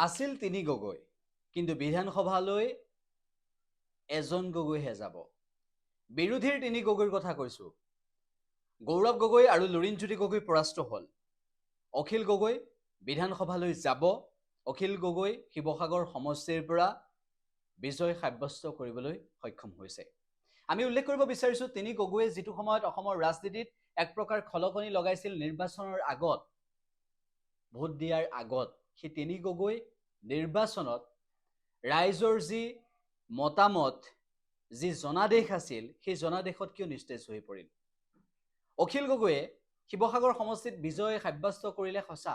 আছিল তিনি গগৈ, কিন্তু বিধানসভালৈ এজন গগৈহে যাব। বিৰোধীৰ তিনি গগৈৰ কথা কৈছো। গৌৰৱ গগৈ আৰু লুৰিণজ্যোতি গগৈ পৰাস্ত হ'ল। অখিল গগৈ বিধানসভালৈ যাব। অখিল গগৈ শিৱসাগৰ সমষ্টিৰ পৰা বিজয় সাব্যস্ত কৰিবলৈ সক্ষম হৈছে। আমি উল্লেখ কৰিব বিচাৰিছো, তিনি গগৈয়ে যিটো সময়ত অসমৰ ৰাজনীতিত এক প্ৰকাৰ খলকনি লগাইছিল নিৰ্বাচনৰ আগত, ভোট দিয়াৰ আগত, সেই তিনি গগৈ নিৰ্বাচনত ৰাইজৰ যি মতামত, যি জনাদেশ আছিল, সেই জনাদেশত কিয় নিস্তেজ হৈ পৰিল? অখিল গগৈয়ে শিৱসাগৰ সমষ্টিত বিজয় সাব্যস্ত কৰিলে সঁচা।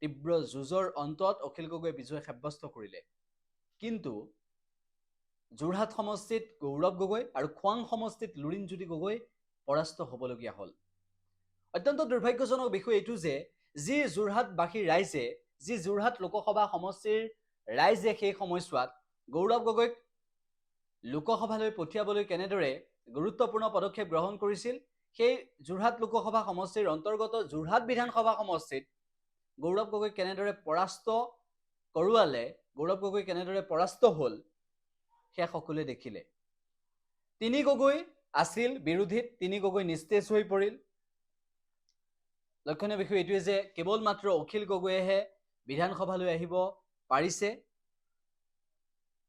তীব্ৰ যুঁজৰ অন্তত অখিল গগৈয়ে বিজয় সাব্যস্ত কৰিলে, কিন্তু যোৰহাট সমষ্টিত গৌৰৱ গগৈ আৰু খোৱাং সমষ্টিত লুৰিণজ্যোতি গগৈ পৰাস্ত হ'বলগীয়া হ'ল। অত্যন্ত দুৰ্ভাগ্যজনক বিষয় এইটো যে যি যোৰহাটবাসী ৰাইজে, যি যোৰহাট লোকসভা সমষ্টিৰ ৰাইজে সেই সময়ছোৱাত গৌৰৱ গগৈক লোকসভালৈ পঠিয়াবলৈ কেনেদৰে গুৰুত্বপূৰ্ণ পদক্ষেপ গ্ৰহণ কৰিছিল, সেই যোৰহাট লোকসভা সমষ্টিৰ অন্তৰ্গত যোৰহাট বিধানসভা সমষ্টিত গৌৰৱ গগৈ কেনেদৰে পৰাস্ত কৰোৱালে, গৌৰৱ গগৈ কেনেদৰে পৰাস্ত হ'ল, সেয়া সকলোৱে দেখিলে। তিনি গগৈ আছিল বিৰোধীত, তিনি গগৈ নিস্তেজ হৈ পৰিল। লক্ষণীয় বিষয় এইটোৱে যে কেৱল মাত্ৰ অখিল গগৈয়েহে বিধানসভালৈ আহিব পাৰিছে।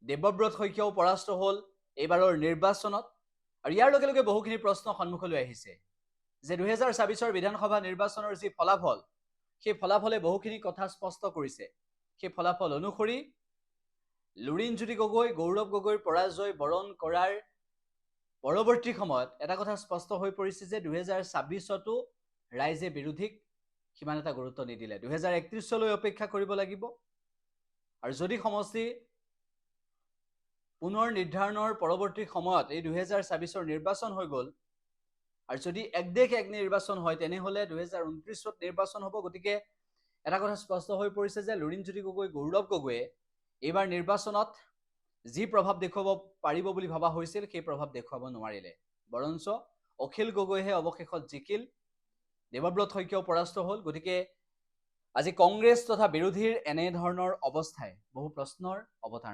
দেৱব্ৰত শইকীয়াও পৰাস্ত হ'ল এইবাৰৰ নিৰ্বাচনত। আৰু ইয়াৰ লগে লগে বহুখিনি প্ৰশ্ন সন্মুখলৈ আহিছে যে 2024 বিধানসভা নিৰ্বাচনৰ যি ফলাফল, সেই ফলাফলে বহুখিনি কথা স্পষ্ট কৰিছে। সেই ফলাফল অনুসৰি লুৰিণজ্যোতি গগৈ, গৌৰৱ গগৈৰ পৰাজয় বৰণ কৰাৰ পৰৱৰ্তী সময়ত এটা কথা স্পষ্ট হৈ পৰিছে যে 2024তো ৰাইজে বিৰোধীক সিমান এটা গুৰুত্ব নিদিলে। 2031লৈ অপেক্ষা কৰিব লাগিব। আৰু যদি সমষ্টি পুনৰ নিৰ্ধাৰণৰ পৰৱৰ্তী সময়ত এই 2024 নিৰ্বাচন হৈ গ'ল, আৰু যদি এক দেশ এক নিৰ্বাচন হয়, তেনেহ'লে 2029ত নিৰ্বাচন হ'ব। গতিকে এটা কথা স্পষ্ট হৈ পৰিছে যে লুৰিণজ্যোতি গগৈ, গৌৰৱ গগৈয়ে এইবাৰ নিৰ্বাচনত যি প্ৰভাৱ দেখুৱাব পাৰিব বুলি ভবা হৈছিল, সেই প্ৰভাৱ দেখুৱাব নোৱাৰিলে। বৰঞ্চ অখিল গগৈহে অৱশেষত জিকিল, দেৱব্ৰত শইকীয়াও পৰাস্ত হ'ল। গতিকে আজি কংগ্ৰেছ তথা বিৰোধীৰ এনেধৰণৰ অৱস্থাই বহু প্ৰশ্নৰ অৱতাৰণা